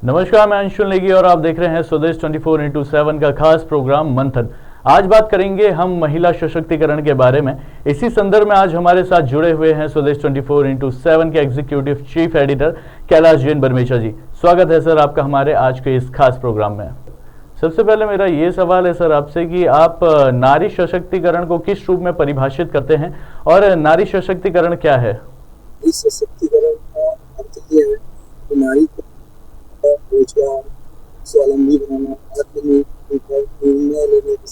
नमस्कार, मैं अंशुल नेगी और आप देख रहे हैं स्वदेश 24x7 का खास प्रोग्राम मंथन। आज बात करेंगे हम महिला सशक्तिकरण के बारे में। इसी संदर्भ में आज हमारे साथ जुड़े हुए हैं स्वदेश 24x7 के executive chief editor Kailash Jain Barmecha ji. स्वागत है सर आपका हमारे आज के इस खास प्रोग्राम में। सबसे पहले मेरा ये सवाल है सर आपसे कि आप नारी सशक्तिकरण को किस रूप में परिभाषित करते हैं और नारी सशक्तिकरण क्या है? सशक्तिकरण का अर्थ ये है कि नारी को रोजगार, स्वावलंबी बनाना, निर्णय लेने की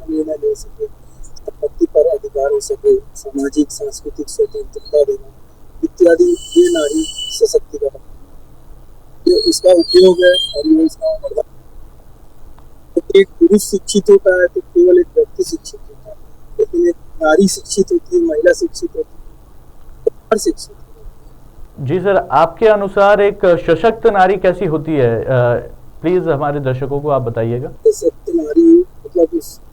निर्णय ले सके, संपत्ति पर अधिकार हो सके, सामाजिक सांस्कृतिक स्वतंत्रता देना इत्यादि, ये नारी सशक्तिकरण। ये इसका उपयोग है और ये इसका मतलब एक पुरुष शिक्षित होता है तो केवल एक व्यक्ति शिक्षित होता है, लेकिन एक नारी शिक्षित होती है, महिला शिक्षित होती है, शिक्षित। जी सर, आपके अनुसार एक सशक्त नारी कैसी होती है? प्लीज हमारे दर्शकों को आप बताइएगा। सशक्त नारी मतलब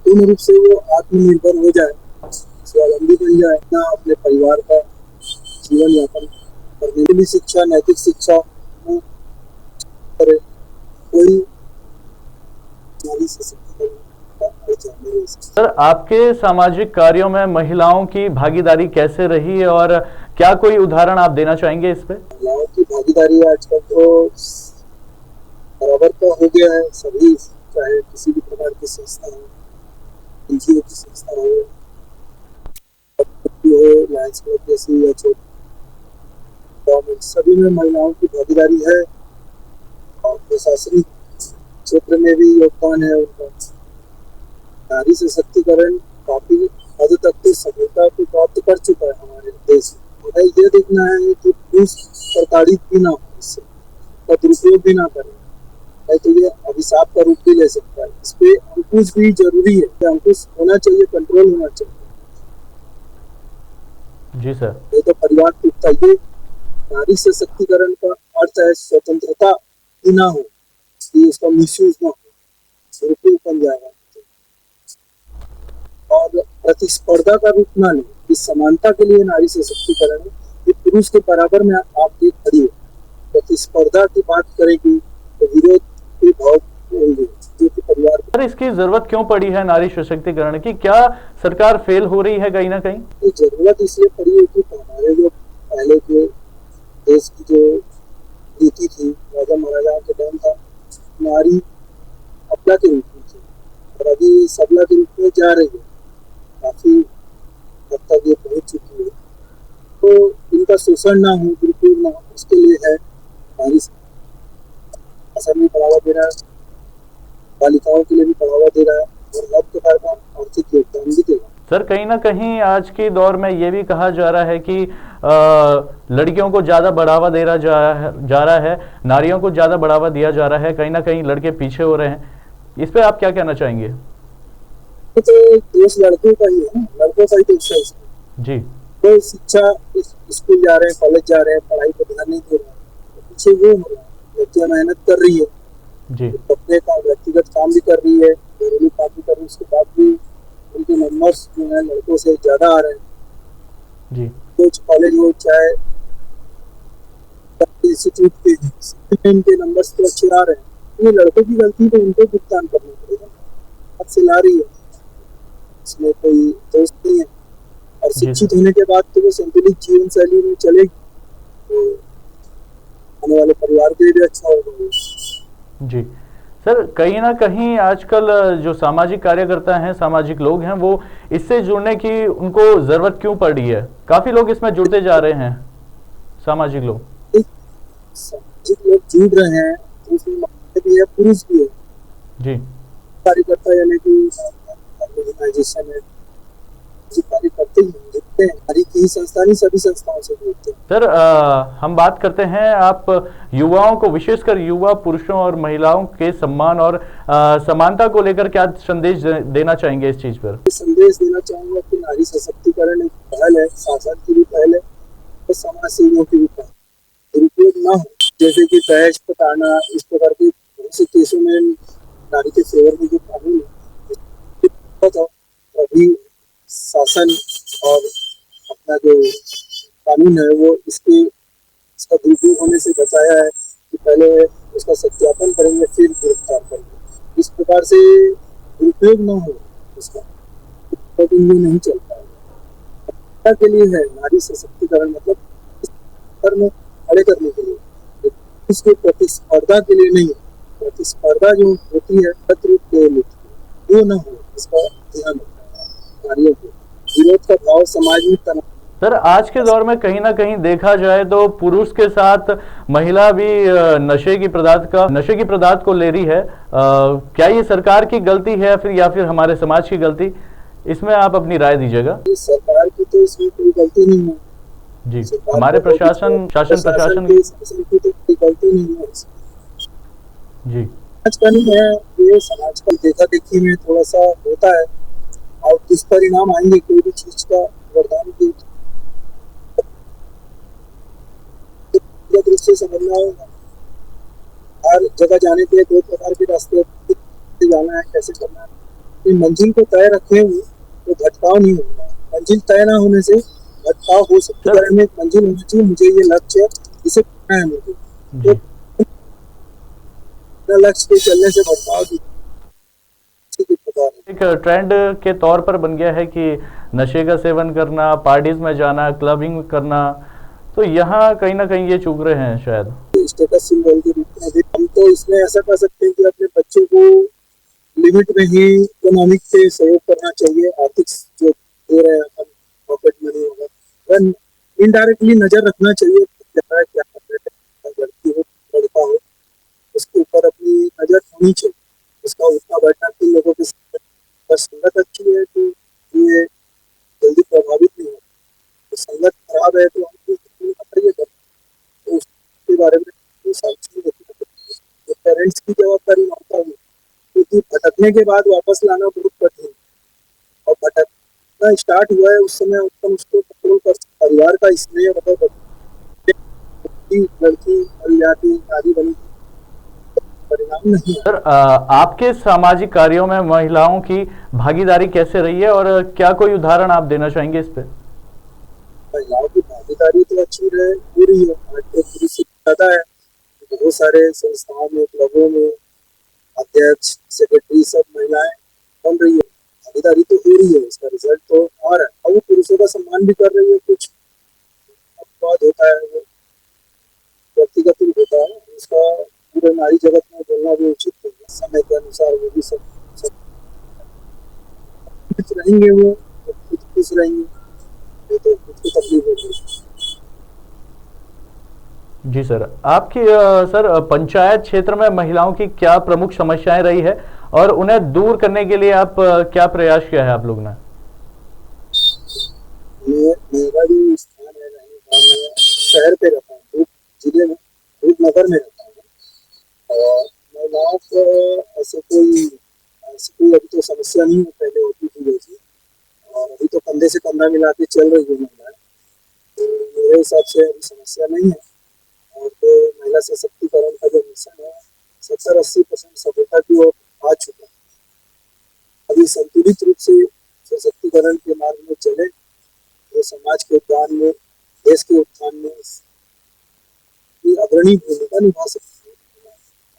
पूर्ण रूप से वो आत्मनिर्भर हो जाए, स्वावलंबी बन जाए, ना अपने परिवार का जीवन यापन करने के लिए शिक्षा, नैतिक शिक्षा करे। कोई नारी सशक्तिकरण। सर, आपके सामाजिक कार्यों में महिलाओं की भागीदारी कैसे रही है और क्या कोई उदाहरण आप देना चाहेंगे इस पे? महिलाओं की भागीदारी आजकल तो बराबर का हो गया है। सभी, चाहे किसी भी प्रकार की संस्था हो, एनजीओ की संस्था हो, लायंस क्लब जैसी या गवर्नमेंट, सभी में महिलाओं की भागीदारी है और प्रशासनिक क्षेत्र में भी योगदान है उनका। नारी सशक्तिकरण काफी हद तक तो सफलता को प्राप्त कर चुका है हमारे देश में। हमें यह देखना है कि पुरुष प्रताड़ित भी ना हो, इससे का दुरुपयोग भी ना करें, नहीं तो ये अभिशाप का रूप भी ले सकता है। इस पे अंकुश भी जरूरी है, अंकुश होना चाहिए, कंट्रोल होना चाहिए। जी सर। नहीं तो परिवार टूटता है। नारी सशक्तिकरण का अर्थ है स्वतंत्रता ही ना हो, कि उसका मिसयूज ना हो, दुरुपयोग बन जाएगा, और प्रतिस्पर्धा का रूप ना ले। इस समानता के लिए नारी सशक्तिकरण है कि पुरुष के बराबर में आपकी खड़ी है। प्रतिस्पर्धा की बात करेगी तो विरोध के भाव होंगे, जो कि परिवार। सर, इसकी जरूरत क्यों पड़ी है नारी सशक्तिकरण की? क्या सरकार फेल हो रही है कहीं ना कहीं? तो जरूरत इसलिए पड़ी है कि हमारे जो पहले के देश की जो नीति थी, राजा महाराजाओं के टाइम था, नारी अपना के रूप में थी और अभी सबला के रूप में जा रही है। काफी हद तक ये पहुंच चुकी है। तो इनका शोषण ना हो, दुरुपयोग ना हो, उसके लिए है नारी शासन में बढ़ावा दे रहा है, बालिकाओं के लिए भी बढ़ावा दे रहा है और हर प्रकार का आर्थिक योगदान भी देगा। सर, कहीं ना कहीं आज के दौर में ये भी कहा जा रहा है कि लड़कियों को ज्यादा बढ़ावा दे रहा जा रहा है, नारियों को ज्यादा बढ़ावा दिया जा रहा है, कहीं ना कहीं लड़के पीछे हो रहे हैं। इस पे आप क्या कहना चाहेंगे? तो देश लड़कों का ही है, लड़कों का ही देश है इसमें। जी। तो शिक्षा, स्कूल जा रहे हैं, कॉलेज जा रहे हैं, पढ़ाई पर ध्यान नहीं दे रहे हैं, तो पीछे वो हो रहा है। लड़कियां मेहनत कर रही है जी, अपने का व्यक्तिगत काम भी कर रही है, घरेलू काम भी कर रही है, उसके बाद भी उनके नंबर्स जो है लड़कों से ज्यादा आ रहे हैं। जी। कुछ कॉलेज हो चाहे इंस्टीट्यूट के, इनके नंबर्स तो अच्छे आ रहे हैं, तो ये लड़कों की गलती तो उनको भुगतान करना पड़ेगा। अब से ला रही है, इसमें कोई दोष नहीं है। और शिक्षित होने के बाद तो वो संतुलित जीवन शैली में चलेगी, तो आने वाले परिवार के लिए भी अच्छा होगा। जी सर, कहीं ना कहीं आजकल जो सामाजिक कार्यकर्ता हैं, सामाजिक लोग हैं, वो इससे जुड़ने की उनको जरूरत क्यों पड़ रही है? काफी लोग इसमें जुड़ते जा रहे हैं, सामाजिक लोग। सामाजिक लोग जुड़ रहे हैं, उसमें महिला भी है, पुरुष भी है। जी। कार्यकर्ता यानी कि ऑर्गेनाइजेशन है, कार्यकर्ता जुड़ते हैं, नारी की संस्था नहीं, सभी संस्थाओं से जुड़ते हैं। सर, हम बात करते हैं, आप युवाओं को, विशेषकर युवा पुरुषों और महिलाओं के सम्मान और समानता को लेकर क्या संदेश देना चाहेंगे इस चीज पर? संदेश देना चाहूंगा कि नारी सशक्तिकरण एक पहल है, शासन की भी पहल है और समाज सेवियों की भी पहल। दुरुपयोग ना हो, जैसे कि दहेज, प्रताड़ना, इस प्रकार के बहुत से केसों में नारी के फेवर में जो कानून है, अभी शासन और अपना जो कानून है वो इसका दुरुपयोग होने से बचाया है। कि पहले उसका सत्यापन करेंगे फिर गिरफ्तार करेंगे। इस प्रकार से दुरुपयोग न हो इसका, तो ये नहीं चल पाएगा। के लिए है नारी सशक्तिकरण, मतलब स्तर में खड़े करने के लिए, उसके प्रतिस्पर्धा के लिए नहीं। प्रतिस्पर्धा जो होती है शत्रु के लिए, वो न हो, इसका ध्यान रखना है नारियों को। विरोध का भाव समाज में तनाव। सर आज के दौर में कहीं ना कहीं देखा जाए तो पुरुष के साथ महिला भी नशे की पदार्थ को ले रही है। क्या ये सरकार की गलती है फिर या फिर हमारे समाज की गलती? इसमें आप अपनी राय दीजिएगा। सरकार की तो इसमें कोई गलती नहीं है जी, हमारे प्रशासन प्रशासन की तो कोई गलती नहीं है जी। समाज का नहीं है, ये समाज का देखा देखी में थोड़ा सा होता है, और दुष्परिणाम आएंगे कोई भी चीज का वरदान की रूप से समझना होगा। हर जगह जाने के लिए दो प्रकार के रास्ते जाना है, कैसे करना है। मंजिल को तय रखे हुए तो भटकाव नहीं होगा। मंजिल तय ना होने से भटकाव हो सकता है। में मंजिल होनी चाहिए, मुझे ये लक्ष्य है, इसे करना है मुझे, तो लक्ष्य पे चलने से भटकाव की एक ट्रेंड के तौर पर बन गया है कि नशे का सेवन करना, पार्टीज में जाना, क्लबिंग करना, तो यहाँ कहीं ना कहीं ये चूक रहे हैं शायद स्टेटस सिंबल के रूप में। हम तो इसमें ऐसा कर सकते हैं कि अपने बच्चों को लिमिट में ही इकोनॉमिक से सहयोग करना चाहिए। आर्थिक जो दे रहे हैं अपन पॉकेट मनी होगा, इनडायरेक्टली नजर रखना चाहिए क्या क्या लड़की हो लड़का हो, उसके ऊपर अपनी नजर होनी चाहिए। उसका उठना बैठना किन लोगों के संगत अच्छी है तो ये जल्दी प्रभावित नहीं हो, तो संगत खराब है तो हमको बताइए तो उसके बारे में तो पेरेंट्स की जवाबदारी मानता हूँ, क्योंकि भटकने के बाद वापस लाना बहुत कठिन, और भटकना स्टार्ट हुआ है उस समय उसको कंट्रोल कर। परिवार का स्नेह मतलब लड़की जाती आदि बनी परिणाम नहीं है। सर आपके सामाजिक कार्यों में महिलाओं की भागीदारी कैसे रही है और क्या कोई उदाहरण आप देना चाहेंगे इस पे? महिलाओं की भागीदारी तो अच्छी रहे पूरी है, आज तो पुरुष से ज्यादा है। बहुत सारे संस्थाओं में, क्लबों में अध्यक्ष, सेक्रेटरी सब महिलाएं बन रही है। भागीदारी तो हो रही है, इसका रिजल्ट तो आ रहा है, और वो पुरुषों का सम्मान भी कर रही है। कुछ अपवाद होता है, वो व्यक्तिगत रूप होता है, उसका पूरे नारी जगत में बोलना भी उचित है। समय के अनुसार वो भी सब खुश रहेंगे, वो खुद खुश रहेंगे, तो खुद को तकलीफ होगी। जी सर, आपकी सर पंचायत क्षेत्र में महिलाओं की क्या प्रमुख समस्याएं रही है और उन्हें दूर करने के लिए आप क्या प्रयास किया है आप लोग ने? मेरा जो स्थान है रहने का, मैं शहर पे रहता हूँ, जिले में रूपनगर में रहता हूँ, और महिलाओं को ऐसे कोई अभी तो समस्या नहीं है, पहले होती थी जैसी, और अभी तो कंधे से कंधा मिला के चल रही है महिलाएं, तो मेरे हिसाब से अभी समस्या नहीं है। और तो महिला सशक्तिकरण का जो मिशन है 70-80% सफलता की ओर आ चुका है। अभी संतुलित रूप से सशक्तिकरण के मार्ग में चले तो समाज के उत्थान में, देश के उत्थान में अग्रणी भूमिका निभा सकती है,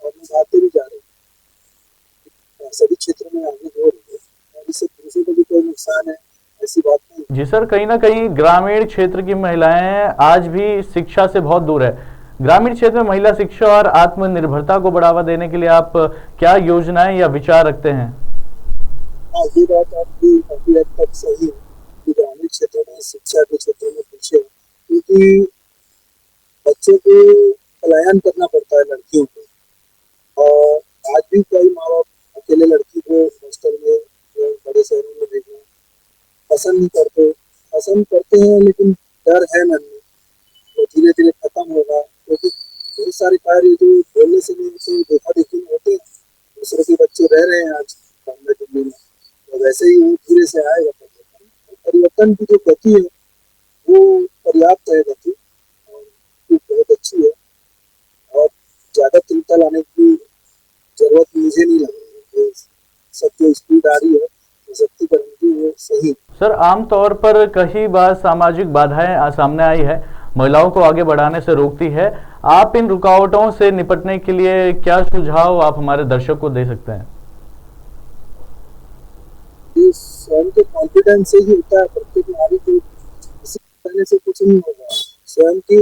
और निभाते भी जा रहे हैं। सभी क्षेत्रों में आगे हो रही है, और इससे पुरुषों को भी कोई नुकसान है ऐसी बात नहीं। जी सर, कहीं ना कहीं ग्रामीण क्षेत्र की महिलाएं आज भी शिक्षा से बहुत दूर है। ग्रामीण क्षेत्र में महिला शिक्षा और आत्मनिर्भरता को बढ़ावा देने के लिए आप क्या योजनाएं या विचार रखते हैं? हाँ, ये बात आपकी काफी हद तक सही है कि ग्रामीण क्षेत्रों में शिक्षा के क्षेत्र में पीछे, क्योंकि बच्चे को पलायन करना पड़ता है लड़कियों को, और आज भी कई माँ बाप अकेले लड़की को हॉस्टल में बड़े शहरों में भेजना पसंद नहीं करते। पसंद करते हैं लेकिन डर है मन में, तो धीरे धीरे खत्म होगा, क्योंकि बहुत सारे कार्य जो बोलने से नहीं होते, देखा देखी में होते हैं। दूसरे के बच्चे रह रहे हैं आज बॉम्बे दिल्ली में, तो वैसे ही वो धीरे से आएगा परिवर्तन की जो गति है वो पर्याप्त है गति, और बहुत अच्छी है, और ज्यादा चिंता लाने की जरूरत मुझे नहीं लग रही है। सब जो स्पीड आ रही है सशक्तिकरण की वो सही। सर आमतौर पर कई बार सामाजिक बाधाएं सामने आई है, महिलाओं को आगे बढ़ाने से रोकती है। आप इन रुकावटों से निपटने के लिए क्या सुझाव आप हमारे दर्शक को दे सकते हैं? ये स्वयं के कॉन्फिडेंस से ही होता है। प्रत्येक नारी को किसी कहने से कुछ नहीं होगा। स्वयं की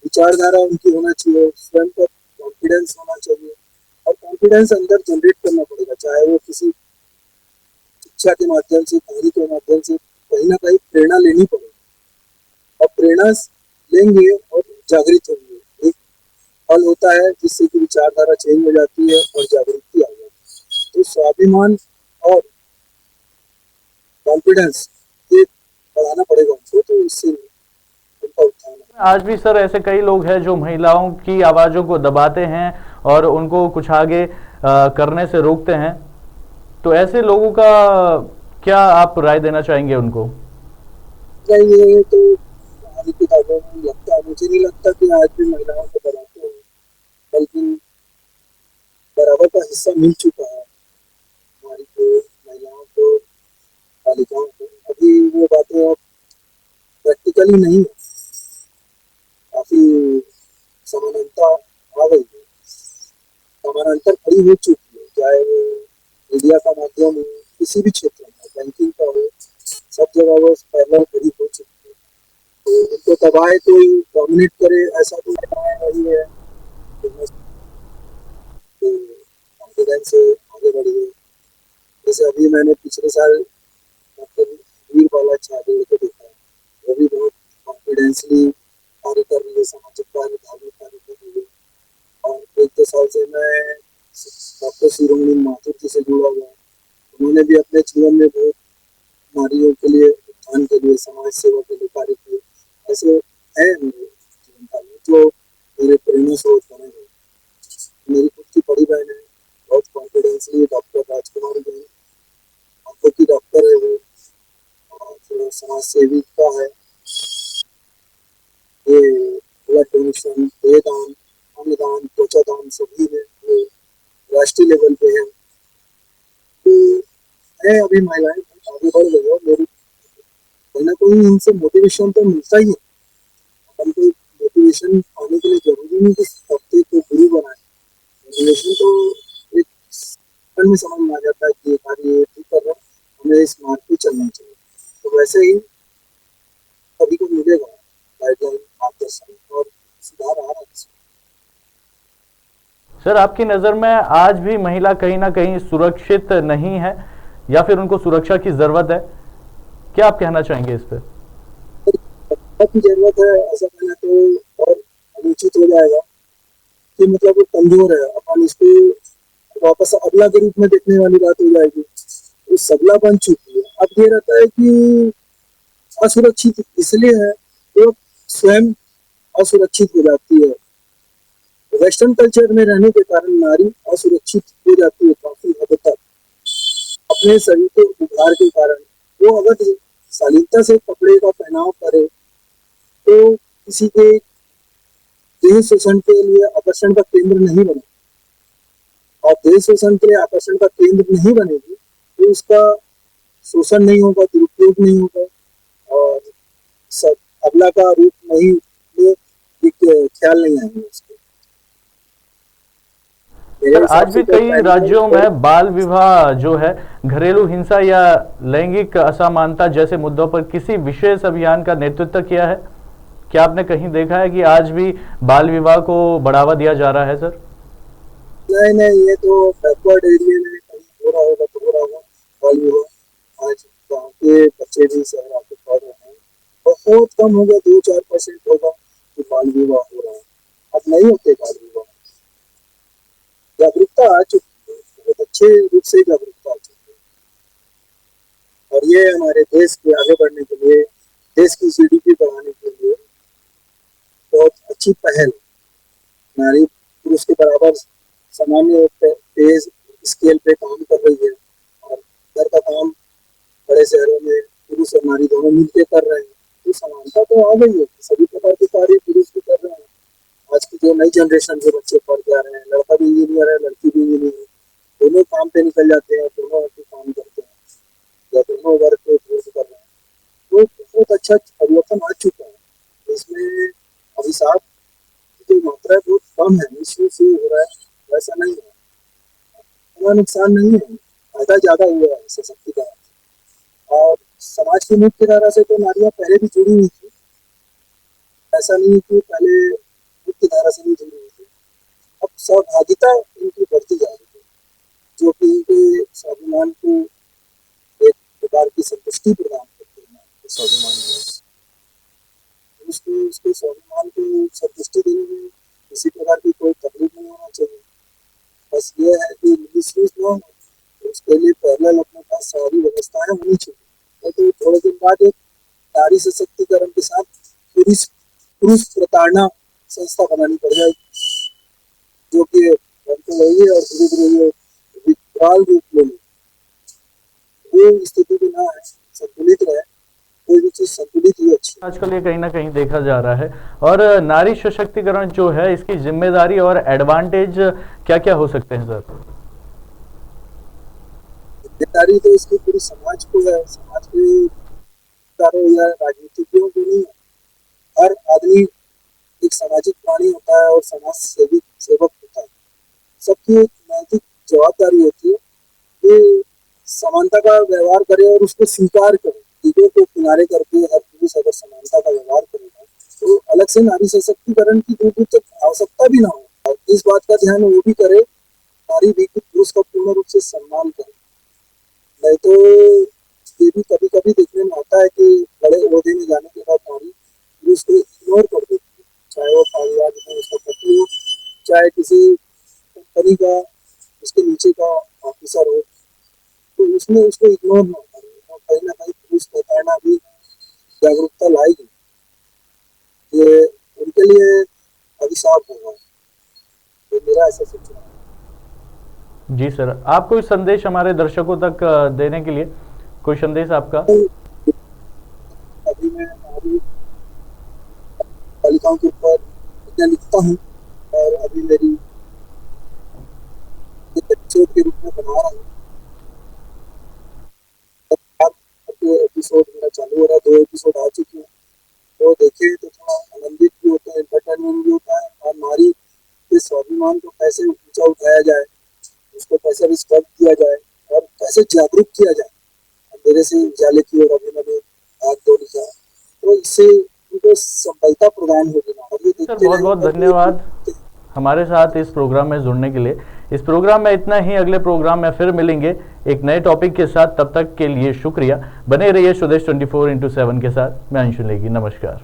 विचारधारा उनकी होना चाहिए, स्वयं का कॉन्फिडेंस होना चाहिए और कॉन्फिडेंस अंदर जनरेट करना पड़ेगा, चाहे वो किसी शिक्षा के माध्यम से, कहानी के माध्यम से, कहीं ना कहीं प्रेरणा लेनी पड़ेगी। और प्रेरणा लेंगे और जागृत होंगे, एक फल होता है जिससे कि विचारधारा चेंज हो जाती है और जागृति आ जाती है। तो स्वाभिमान और कॉन्फिडेंस ये बढ़ाना पड़ेगा उनको, तो इससे उनका उत्थान है। आज भी सर ऐसे कई लोग हैं जो महिलाओं की आवाज़ों को दबाते हैं और उनको कुछ आगे करने से रोकते हैं। तो ऐसे लोगों का क्या आप राय देना चाहेंगे उनको? ये तो हमारी किताबों में लगता है, मुझे नहीं लगता कि आज भी महिलाओं को दबाते हैं, बल्कि बराबर का हिस्सा मिल चुका है हमारी को, महिलाओं को, बालिकाओं को। अभी वो बातें अब प्रैक्टिकली नहीं है, काफी समानता आ गई है, समानांतर खड़ी हो चुकी है, चाहे वो मीडिया का माध्यम हो, किसी भी क्षेत्र में, बैंकिंग का हो, सब जगह वो पहले खड़ी हो चुकी है। तो उनको दबाए कोई, डोमिनेट करे, ऐसा तो नहीं है। कॉन्फिडेंस से आगे बढ़िए। जैसे अभी मैंने पिछले साल डॉक्टर वीर बाला छागेड़ को देखा, वो भी बहुत कॉन्फिडेंसली कार्य कर रही है, सामाजिक कार्य, धार्मिक कार्य कर रही है। और 1-2 साल से मैं डॉक्टर शिरोमणि माथुर जी से जुड़ा हुआ हूँ। उन्होंने भी अपने जीवन में बहुत नारियों के लिए, उत्थान के लिए, समाज सेवा के लिए कार्य किए। ऐसे है मेरे जीवन काल में जो मेरे प्रेरणा स्रोत बने हुए। मेरी खुद की बड़ी बहन है, बहुत कॉन्फिडेंसली डॉक्टर राजकुमारी बहन, आंखों की डॉक्टर है वो, और जो समाज सेविका है। ये ब्लड डोनेशन, देहदान, अंगदान, त्वचा दान सभी में वो राष्ट्रीय लेवल पे है। तो है अभी महिलाएं आगे बढ़ रही है और मेरी कहीं ना कहीं इनसे मोटिवेशन तो मिलता ही है। अपन को मोटिवेशन पाने के लिए जरूरी नहीं कि हफ्ते को गुरु बनाए। मोटिवेशन तो एक सेकंड में समझ में आ जाता है कि ये कार्य ठीक कर रहा है, हमें इस मार्ग पे चलना चाहिए। तो वैसे ही सभी को मिलेगा गाइडलाइन, मार्गदर्शन और सुधार आ रहा है। सर आपकी नज़र में आज भी महिला कहीं ना कहीं सुरक्षित नहीं है या फिर उनको सुरक्षा की ज़रूरत है? क्या आप कहना चाहेंगे इस पे? की जरूरत है, ऐसा कहना तो और अनुचित हो जाएगा कि मतलब वो कमजोर है, अपन इसको वापस अबला के रूप में देखने वाली बात हो जाएगी। वो सबला बन चुकी है। अब ये रहता है कि असुरक्षित इसलिए है, वो स्वयं असुरक्षित हो जाती है। वेस्टर्न कल्चर में रहने के कारण नारी असुरक्षित हो जाती है काफी हद तक, अपने शरीर के उभार के कारण। वो अगर शालीनता से कपड़े का पहनाव करे तो किसी के देह शोषण के लिए आकर्षण का केंद्र नहीं बने, और देह शोषण के लिए आकर्षण का केंद्र नहीं बनेगी तो उसका शोषण नहीं होगा, दुरुपयोग नहीं होगा और सब अबला का रूप नहीं, एक ख्याल नहीं आएंगे उसको। मेरे सर आज हिसाब से भी तो कई राज्यों में बाल विवाह जो है, घरेलू हिंसा या लैंगिक असमानता जैसे मुद्दों पर किसी विशेष अभियान का नेतृत्व किया है? क्या आपने कहीं देखा है कि आज भी बाल विवाह को बढ़ावा दिया जा रहा है सर? नहीं, ये तो बैकवर्ड एरिया में कहीं हो रहा होगा तो हो रहा होगा बाल विवाह। आज गाँव के बच्चे भी शहर आके पढ़ रहे हैं, बहुत कम हो गया, 2-4% होगा कि बाल विवाह हो रहा है। अब नहीं होते बाल विवाह। जागरूकता आ चुकी है, बहुत अच्छे रूप से जागरूकता आ चुकी है। और ये हमारे देश के आगे बढ़ने के लिए, देश की जीडीपी बढ़ाने के लिए बहुत अच्छी पहल। नारी पुरुष के बराबर सामान्य पे स्केल पे काम कर रही है और घर का काम बड़े शहरों में पुरुष और नारी दोनों मिलकर कर रहे हैं। तो समानता तो आ गई है, सभी प्रकार के कार्य पुरुष भी कर रहे हैं। आज की जो नई जनरेशन के बच्चे पढ़ जा रहे हैं, लड़का भी इंजीनियर है, लड़की भी इंजीनियर है, दोनों काम पे निकल जाते हैं, दोनों आके काम करते हैं या दोनों वर्ग पे विरोध कर रहे हैं। तो बहुत अच्छा परिवर्तन आ चुका है। इसमें अभिशाप मात्रा बहुत कम है, मिसयूज हो रहा है, वैसा नहीं है। इतना नुकसान नहीं है, फायदा ज्यादा हुआ है सशक्तिकरण से। और समाज की मुख्य धारा से तो नारियां पहले भी जुड़ी हुई थी, ऐसा नहीं कि पहले मुख्य धारा से नहीं जुड़ी हुई थी। अब सहभागिता इनकी बढ़ती जा रही है, जो कि इनके स्वाभिमान को एक प्रकार की संतुष्टि प्रदान करते हैं। स्वाभिमान को उसके स्वाभिमान को संतुष्टि देने में किसी प्रकार की कोई तकलीफ नहीं होना चाहिए। बस ये है कि मिसयूज ना हो, उसके लिए पैरेलल अपने पास सारी व्यवस्थाएं होनी चाहिए। तो थोड़े दिन बाद एक नारी सशक्तिकरण के साथ पुरुष प्रताड़ना संस्था बनानी पड़ जाएगी, जो कि बनते रहेगी और धीरे धीरे विकराल रूप ले लेगी। वो स्थिति भी ना है, संतुलित रहे, कोई भी चीज संतुलित ही अच्छी। आजकल ये कहीं ना कहीं देखा जा रहा है। और नारी सशक्तिकरण जो है, इसकी जिम्मेदारी और एडवांटेज क्या क्या हो सकते हैं सर? जिम्मेदारी तो इसकी पूरी समाज को है, समाज के या राजनीतिज्ञों को नहीं है। हर आदमी एक सामाजिक प्राणी होता है और समाज सेवक होता है। सबकी एक नैतिक जवाबदारी होती है कि समानता का व्यवहार करे और उसको स्वीकार करे। चीजों को किनारे करके हर पुरुष अगर समानता का व्यवहार करेगा तो अलग से नारी सशक्तिकरण की दूर दूर तक आवश्यकता भी ना हो। इस बात का ध्यान वो भी करे, नारी भी पुरुष का पूर्ण रूप से सम्मान करे। नहीं तो ये भी कभी कभी देखने में आता है कि बड़े ओहदे में जाने के बाद नारी पुरुष को इग्नोर कर देती है, चाहे वो पारिवार में उसका पति हो, चाहे किसी कंपनी का उसके नीचे का ऑफिसर हो, तो उसमें उसको इग्नोर ना करे। कहीं ना कहीं पुरुष प्रताड़ना भी जागरूकता लाएगी, ये उनके लिए अभिशाप होगा। तो मेरा ऐसा सोचना है। जी सर, आप कोई संदेश हमारे दर्शकों तक देने के लिए, कोई संदेश आपका? अभी मैं नारी बालिकाओं के ऊपर विज्ञान लिखता हूँ और अभी मेरी एक एपिसोड के रूप में बना रहा हूँ। एपिसोड मेरा चालू हो रहा है, 2 एपिसोड आ चुके हैं। तो देखें तो थोड़ा आनंदित भी होता है, एंटरटेनमेंट भी होता है। और नारी के स्वाभिमान को कैसे ऊंचा उठाया जाए, उसको कैसे रिस्पेक्ट किया जाए और कैसे जागरूक किया जाए, मेरे से उजाले की ओर अभी मैंने हाथ दो लिखा, तो इससे उनको सफलता प्रदान होगी। सर बहुत बहुत धन्यवाद हमारे साथ इस प्रोग्राम में जुड़ने के लिए। इस प्रोग्राम में इतना ही, अगले प्रोग्राम में फिर मिलेंगे एक नए टॉपिक के साथ। तब तक के लिए शुक्रिया। बने रहिए स्वदेश 24x7 के साथ। मैं अंशु नेगी, नमस्कार।